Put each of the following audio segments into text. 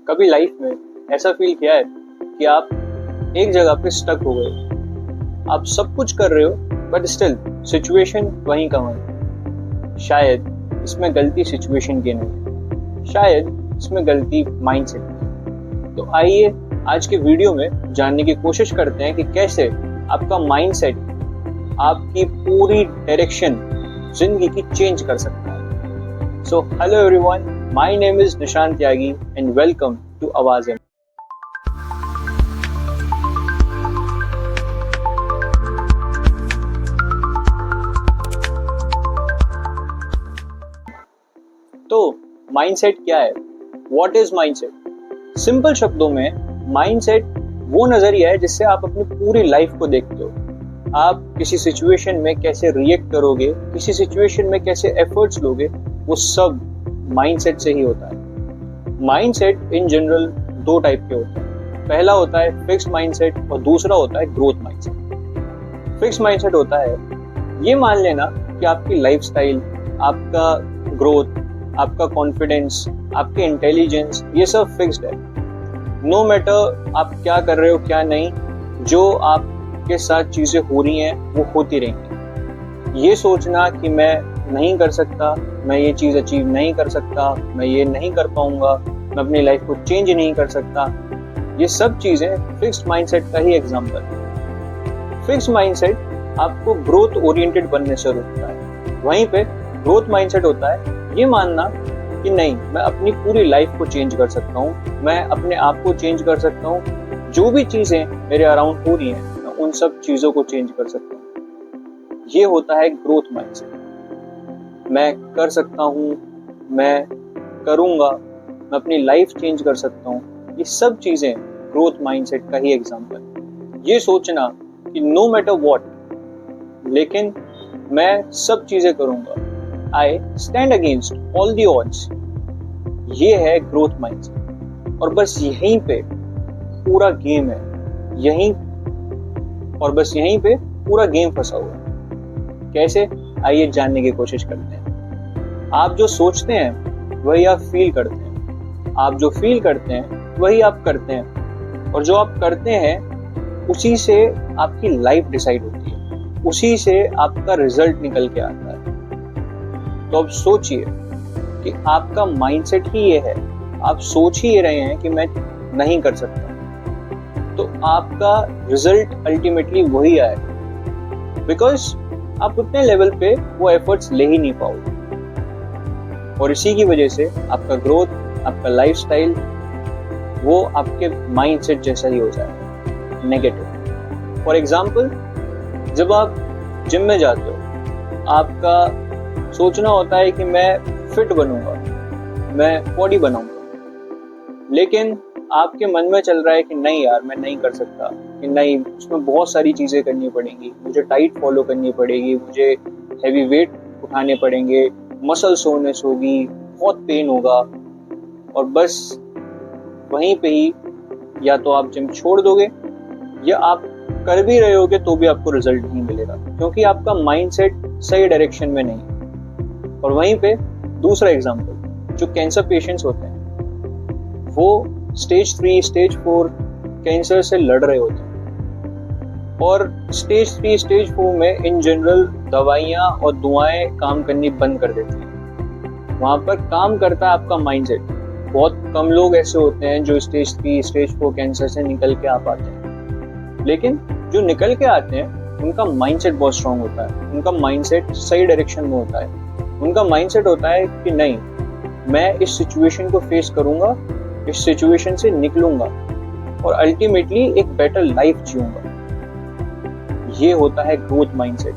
कभी लाइफ में ऐसा फील किया है कि आप एक जगह पे स्टक हो गए, आप सब कुछ कर रहे हो बट स्टिल सिचुएशन वहीं का वहीं। शायद इसमें गलती सिचुएशन की नहीं, शायद इसमें गलती माइंडसेट की। तो आइए आज के वीडियो में जानने की कोशिश करते हैं कि कैसे आपका माइंडसेट आपकी पूरी डायरेक्शन जिंदगी की चेंज कर सकता है। So hello everyone, my name is Nishant Tyagi and welcome to आवाज़ है। तो माइंडसेट क्या है? What is mindset? सिंपल शब्दों में माइंडसेट वो नजरिया है जिससे आप अपनी पूरी लाइफ को देखते हो। आप किसी सिचुएशन में कैसे रिएक्ट करोगे, किसी सिचुएशन में कैसे एफर्ट्स लोगे, वो सब माइंडसेट से ही होता है। माइंडसेट इन जनरल दो टाइप के होते हैं। पहला होता है फिक्स्ड माइंडसेट और दूसरा होता है ग्रोथ माइंडसेट। फिक्स्ड माइंडसेट होता है ये मान लेना कि आपकी लाइफस्टाइल, आपका ग्रोथ, आपका कॉन्फिडेंस, आपके इंटेलिजेंस, ये सब फिक्स्ड है। नो मैटर आप क्या कर रहे हो क्या नहीं, जो आपके साथ चीजें हो रही हैं वो होती रहेंगी। ये सोचना कि मैं नहीं कर सकता, मैं ये चीज अचीव नहीं कर सकता, मैं ये नहीं कर पाऊंगा, मैं अपनी लाइफ को चेंज नहीं कर सकता, ये सब चीजें फिक्स्ड माइंडसेट का ही एग्जांपल है। फिक्स्ड माइंडसेट आपको ग्रोथ ओरिएंटेड बनने से रोकता है। वहीं पे ग्रोथ माइंडसेट होता है ये मानना कि नहीं, मैं अपनी पूरी लाइफ को चेंज कर सकता हूँ, मैं अपने आप को चेंज कर सकता हूँ, जो भी चीजें मेरे अराउंड हो रही हैं मैं उन सब चीजों को चेंज कर सकता हूँ। ये होता है ग्रोथ माइंडसेट। मैं कर सकता हूँ, मैं करूँगा, मैं अपनी लाइफ चेंज कर सकता हूँ, ये सब चीज़ें ग्रोथ माइंडसेट का ही एग्जाम्पल है। ये सोचना कि नो मैटर व्हाट, लेकिन मैं सब चीज़ें करूँगा, I stand against all the odds, ये है ग्रोथ माइंडसेट। और बस यहीं पे पूरा गेम है, यहीं और बस यहीं पे पूरा गेम फंसा हुआ है। कैसे? आइए जानने की कोशिश करते हैं। आप जो सोचते हैं वही आप फील करते हैं, आप जो फील करते हैं वही आप करते हैं, और जो आप करते हैं उसी से आपकी लाइफ डिसाइड होती है, उसी से आपका रिजल्ट निकल के आता है। तो अब सोचिए कि आपका माइंडसेट ही ये है, आप सोच ही ये रहे हैं कि मैं नहीं कर सकता, तो आपका रिजल्ट अल्टीमेटली वही आएगा, बिकॉज आप उतने लेवल पे वो एफर्ट्स ले ही नहीं पाओगे। और इसी की वजह से आपका ग्रोथ, आपका लाइफस्टाइल वो आपके माइंडसेट जैसा ही हो जाएगा, नेगेटिव। फॉर एग्जांपल, जब आप जिम में जाते हो, आपका सोचना होता है कि मैं फिट बनूंगा, मैं बॉडी बनाऊंगा, लेकिन आपके मन में चल रहा है कि नहीं यार मैं नहीं कर सकता, कि नहीं, उसमें बहुत सारी चीज़ें करनी पड़ेंगी, मुझे डाइट फॉलो करनी पड़ेगी, मुझे हैवी वेट उठाने पड़ेंगे, मसल सोनेस होगी, बहुत पेन होगा, और बस वहीं पे ही या तो आप जिम छोड़ दोगे या आप कर भी रहे होगे तो भी आपको रिजल्ट नहीं मिलेगा, क्योंकि आपका माइंडसेट सही डायरेक्शन में नहीं है। और वहीं पे दूसरा एग्जाम्पल, जो कैंसर पेशेंट्स होते हैं वो स्टेज 3, स्टेज 4 कैंसर से लड़ रहे होते हैं, और स्टेज 3, स्टेज 4 में इन जनरल दवाइयाँ और दुआएं काम करनी बंद कर देती हैं। वहाँ पर काम करता है आपका माइंडसेट। बहुत कम लोग ऐसे होते हैं जो स्टेज 3, स्टेज 4 कैंसर से निकल के आ पाते हैं, लेकिन जो निकल के आते हैं उनका माइंडसेट बहुत स्ट्रांग होता है, उनका माइंडसेट सही डायरेक्शन में होता है। उनका माइंडसेट होता है कि नहीं, मैं इस सिचुएशन को फेस करूंगा, इस सिचुएशन से निकलूंगा और अल्टीमेटली एक बेटर लाइफ जीऊंगा। ये होता है ग्रोथ माइंडसेट,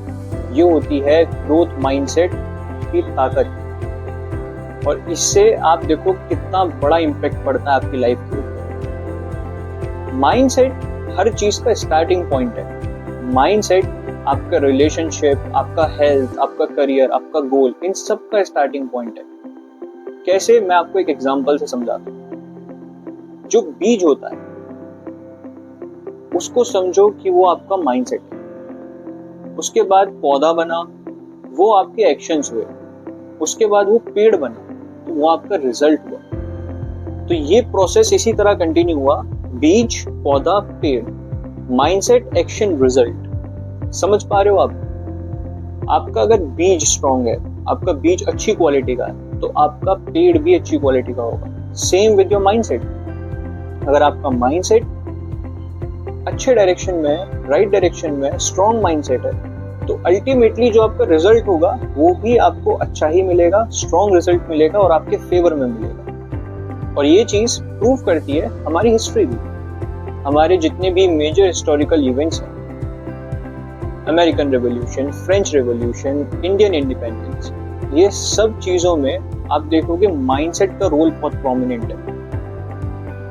ये होती है ग्रोथ माइंडसेट की ताकत। और इससे आप देखो कितना बड़ा इम्पैक्ट पड़ता है आपकी लाइफ के ऊपर। माइंडसेट हर चीज का स्टार्टिंग पॉइंट है। माइंडसेट आपका रिलेशनशिप, आपका हेल्थ, आपका करियर, आपका गोल, इन सब का स्टार्टिंग पॉइंट है। कैसे? मैं आपको एक एग्जांपल से समझाता हूँ। जो बीज होता है उसको समझो कि वो आपका माइंडसेट है, उसके बाद पौधा बना, वो आपके एक्शंस हुए, उसके बाद वो पेड़ बना, तो वो आपका रिजल्ट हुआ। तो ये प्रोसेस इसी तरह कंटिन्यू हुआ, बीज, पौधा, पेड़, माइंडसेट, एक्शन, रिजल्ट। समझ पा रहे हो आप? आपका अगर बीज स्ट्रॉन्ग है, आपका बीज अच्छी क्वालिटी का है, तो आपका पेड़ भी अच्छी क्वालिटी का होगा। Same with your mindset. अगर आपका माइंडसेट अच्छे डायरेक्शन में, राइट डायरेक्शन में, स्ट्रॉन्ग माइंडसेट है, तो अल्टीमेटली जो आपका रिजल्ट होगा वो भी आपको अच्छा ही मिलेगा, स्ट्रॉन्ग रिजल्ट मिलेगा और आपके फेवर में मिलेगा। और ये चीज प्रूव करती है हमारी हिस्ट्री भी। हमारे जितने भी मेजर हिस्टोरिकल इवेंट्स हैं, American revolution, French revolution, Indian independence, ये सब चीजों में आप देखोगे माइंडसेट का रोल बहुत प्रोमिनेंट है।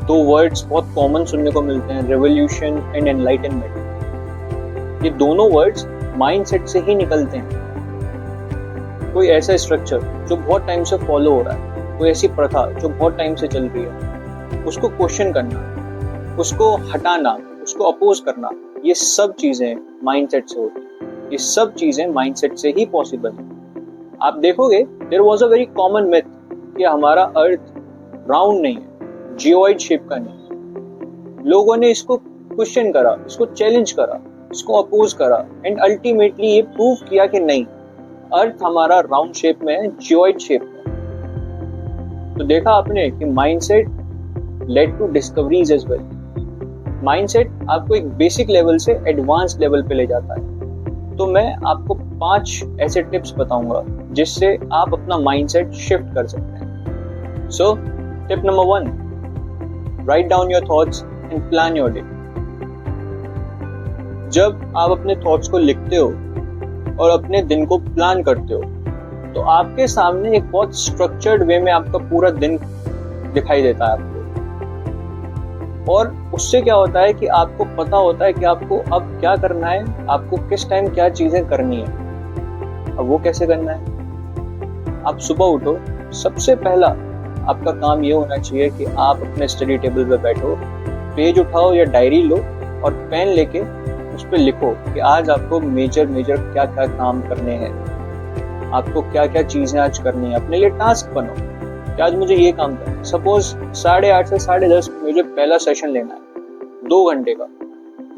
दो वर्ड्स बहुत कॉमन सुनने को मिलते हैं, रेवोल्यूशन एंड एनलाइटनमेंट। ये दोनों वर्ड्स माइंडसेट से ही निकलते हैं। कोई ऐसा स्ट्रक्चर जो बहुत टाइम से फॉलो हो रहा है, कोई ऐसी प्रथा जो बहुत टाइम से चल रही है, उसको क्वेश्चन करना, उसको हटाना, उसको अपोज करना, ये सब चीजें माइंडसेट से होती हैं। ये सब चीजें माइंडसेट से ही पॉसिबल है। आप देखोगे there was a very common myth कि हमारा अर्थ राउंड नहीं है, जियोइड शेप का नहीं है। लोगों ने इसको क्वेश्चन करा, इसको चैलेंज करा, इसको अपोज करा एंड अल्टीमेटली ये प्रूव किया कि नहीं, अर्थ हमारा राउंड शेप में है, जियोइड शेप में। तो देखा आपने कि mindset led to discoveries as well. Mindset आपको एक बेसिक लेवल से एडवांस लेवल पे ले जाता है। तो मैं आपको 5 ऐसे टिप्स बताऊंगा जिससे आप अपना माइंडसेट शिफ्ट कर सकते हैं। So tip number 1, write down your thoughts and plan your day. जब आप अपने थॉट्स को लिखते हो और अपने दिन को प्लान करते हो, तो आपके सामने एक बहुत स्ट्रक्चर्ड वे में आपका पूरा दिन दिखाई देता है आपको। और उससे क्या होता है कि आपको पता होता है कि आपको अब क्या करना है, आपको किस टाइम क्या चीजें करनी है। अब वो कैसे करना है? आप सुबह उठो, सबसे पहला आपका काम ये होना चाहिए कि आप अपने स्टडी टेबल पे बैठो, पेज उठाओ या डायरी लो और पेन लेके उस पर लिखो कि आज आपको मेजर क्या क्या काम करने हैं, आपको क्या क्या चीजें आज करनी है। अपने लिए टास्क बनाओ कि आज मुझे ये काम करना है। सपोज 8:30 से 10:30 मुझे पहला सेशन लेना है 2 घंटे का,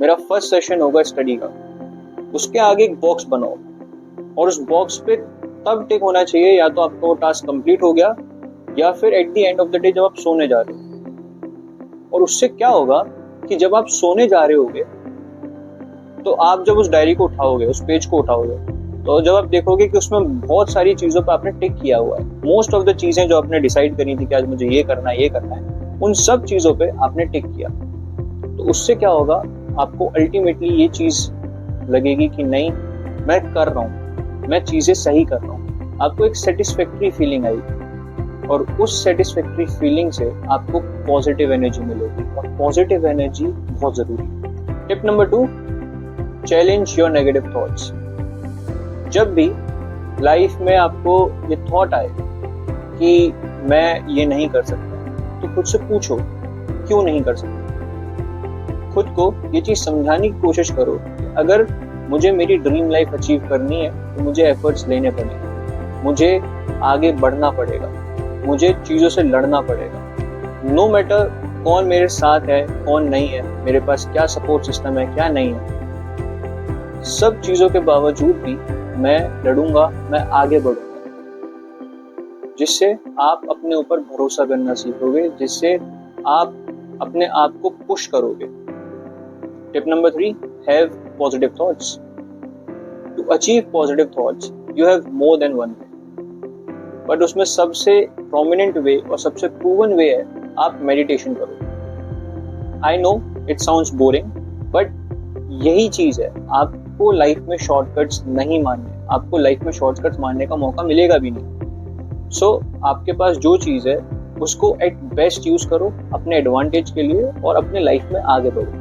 मेरा फर्स्ट सेशन होगा स्टडी का। उसके आगे एक बॉक्स बनाओ और उस बॉक्स पे तब टिक होना चाहिए या तो आपका वो टास्क कंप्लीट हो गया या फिर at the end of the day जब आप सोने जा रहे हो। और उससे क्या होगा कि जब आप सोने जा रहे होगे तो आप जब उस डायरी को उठाओगे, उस पेज को उठाओगे, तो जब आप देखोगे कि उसमें बहुत सारी चीजों पर आपने टिक किया हुआ है, मोस्ट ऑफ द चीजें जो आपने डिसाइड करी थी कि आज मुझे ये करना है, उन सब चीजों पे आपने टिक किया। तो उससे क्या होगा, आपको अल्टीमेटली ये चीज लगेगी कि नहीं, मैं कर रहा हूँ, मैं चीजें सही कर रहा हूँ। आपको एक सेटिस्फैक्ट्री फीलिंग आएगी और उस सेटिस्फैक्ट्री फीलिंग से आपको पॉजिटिव एनर्जी मिलेगी और पॉजिटिव एनर्जी बहुत जरूरी है। Tip number 2, challenge your negative thoughts. जब भी लाइफ में आपको ये थॉट आए कि मैं ये नहीं कर सकता, तो खुद से पूछो क्यों नहीं कर सकता। खुद को ये चीज समझाने की कोशिश करो कि अगर मुझे मेरी ड्रीम लाइफ अचीव करनी है तो मुझे एफर्ट्स लेने पड़ेंगे, मुझे आगे बढ़ना पड़ेगा, मुझे चीजों से लड़ना पड़ेगा। नो मैटर कौन मेरे साथ है, कौन नहीं है, मेरे पास क्या सपोर्ट सिस्टम है, क्या नहीं है, सब चीजों के बावजूद भी मैं लड़ूंगा, मैं आगे बढ़ूंगा। जिससे आप अपने ऊपर भरोसा करना सीखोगे, जिससे आप अपने आप को पुश करोगे। Tip number 3, have positive thoughts. To achieve positive thoughts you have more than one way, but उसमें सबसे प्रोमिनेंट वे और सबसे प्रूवन वे है आप मेडिटेशन करो। I know it sounds boring, but यही चीज है। आपको लाइफ में शॉर्टकट्स नहीं मानने, आपको लाइफ में शॉर्टकट्स मानने का मौका मिलेगा भी नहीं। सो आपके पास जो चीज है उसको एट बेस्ट यूज करो अपने एडवांटेज के लिए और अपने लाइफ में आगे बढ़ो।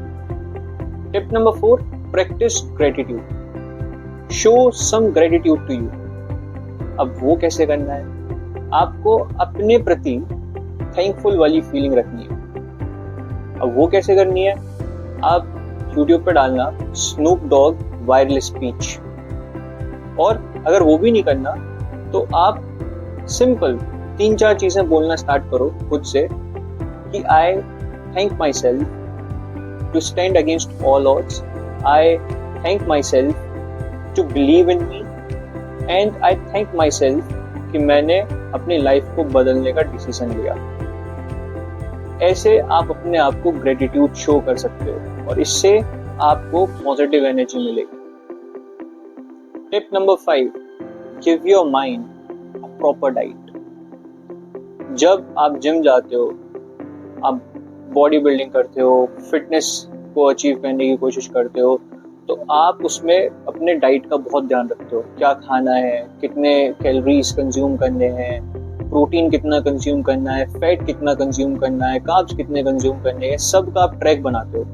Tip number 4, practice gratitude. Show some gratitude to you. अब वो कैसे करना है? आपको अपने प्रति थैंकफुल वाली फीलिंग रखनी है। अब वो कैसे करनी है? आप यूट्यूब पे डालना स्नूप डॉग वायरलेस स्पीच, और अगर वो भी नहीं करना तो आप सिंपल 3-4 चीजें बोलना स्टार्ट करो खुद से कि I thank myself to stand against all odds, I thank myself to believe in me, and I thank myself कि मैंने अपनी लाइफ को बदलने का डिसीजन लिया। ऐसे आप अपने आप को ग्रेटिट्यूड शो कर सकते हो और इससे आपको पॉजिटिव एनर्जी मिलेगी। Tip number 5, give your mind a proper diet. जब आप जिम जाते हो, आप बॉडी बिल्डिंग करते हो, फिटनेस को अचीव करने की कोशिश करते हो, तो आप उसमें अपने डाइट का बहुत ध्यान रखते हो। क्या खाना है, कितने कैलोरीज कंज्यूम करने हैं, प्रोटीन कितना कंज्यूम करना है, फैट कितना कंज्यूम करना है, कार्ब्स कितने कंज्यूम करने हैं, सब का आप ट्रैक बनाते हो।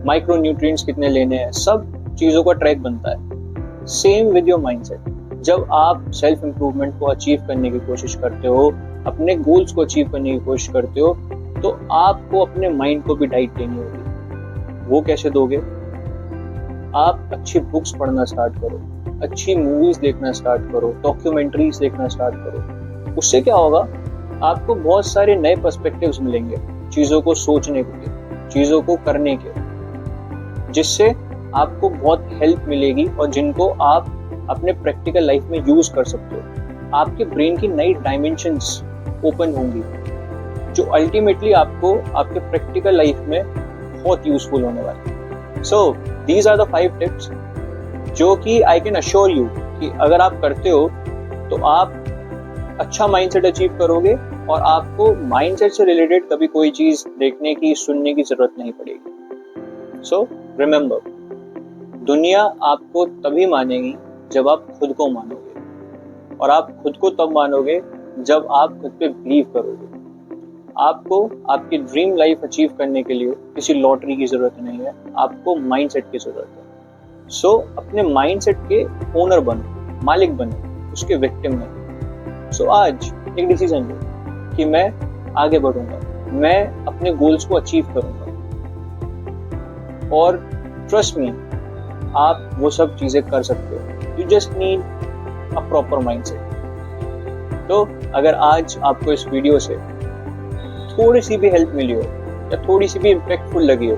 माइक्रो न्यूट्रिएंट्स कितने लेने हैं, सब चीज़ों का ट्रैक बनता है। Same with your mindset. जब आप सेल्फ इम्प्रूवमेंट को अचीव करने की कोशिश करते हो, अपने गोल्स को अचीव करने की कोशिश करते हो, तो आपको अपने माइंड को भी डाइट देनी होगी। वो कैसे दोगे? आप अच्छी बुक्स पढ़ना स्टार्ट करो, अच्छी मूवीज देखना स्टार्ट करो, डॉक्यूमेंट्रीज देखना स्टार्ट करो। उससे क्या होगा, आपको बहुत सारे नए पर्सपेक्टिव्स मिलेंगे चीज़ों को सोचने के, चीज़ों को करने के, जिससे आपको बहुत हेल्प मिलेगी और जिनको आप अपने प्रैक्टिकल लाइफ में यूज कर सकते हो। आपके ब्रेन की नई डायमेंशंस ओपन होंगी जो अल्टीमेटली आपको आपके प्रैक्टिकल लाइफ में बहुत यूजफुल होने वाली। So these are the 5 tips जो कि आई कैन अश्योर यू कि अगर आप करते हो तो आप अच्छा माइंडसेट अचीव करोगे और आपको माइंडसेट से रिलेटेड कभी कोई चीज देखने की, सुनने की जरूरत नहीं पड़ेगी। सो रिमेंबर, दुनिया आपको तभी मानेगी जब आप खुद को मानोगे, और आप खुद को तब मानोगे जब आप खुद पे बिलीव करोगे। आपको आपकी ड्रीम लाइफ अचीव करने के लिए किसी लॉटरी की जरूरत नहीं है, आपको माइंडसेट की जरूरत है। सो अपने माइंडसेट के ओनर बनो, मालिक बनो, उसके विक्टिम नहीं। सो आज एक डिसीजन लो कि मैं आगे बढ़ूंगा, मैं अपने गोल्स को अचीव करूंगा, और ट्रस्ट मी, आप वो सब चीजें कर सकते हो। You just need a proper mindset. तो अगर आज आपको इस वीडियो से थोड़ी सी भी हेल्प मिली हो या थोड़ी सी भी इम्पैक्टफुल लगी हो,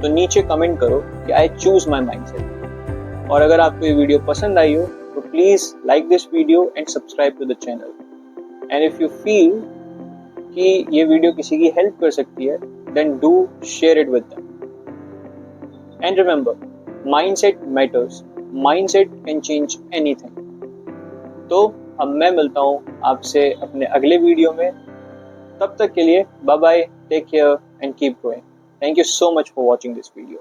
तो नीचे कमेंट करो कि आई चूज माई माइंडसेट। और अगर आपको ये वीडियो पसंद आई हो तो please like this video and subscribe to the channel. And if you feel कि ये वीडियो किसी की हेल्प कर सकती है, then do share it with them. And remember, mindset matters, mindset can change anything. तो अब मैं मिलता हूँ आपसे अपने अगले वीडियो में। तब तक के लिए bye bye, take care and keep growing. Thank you so much for watching this video.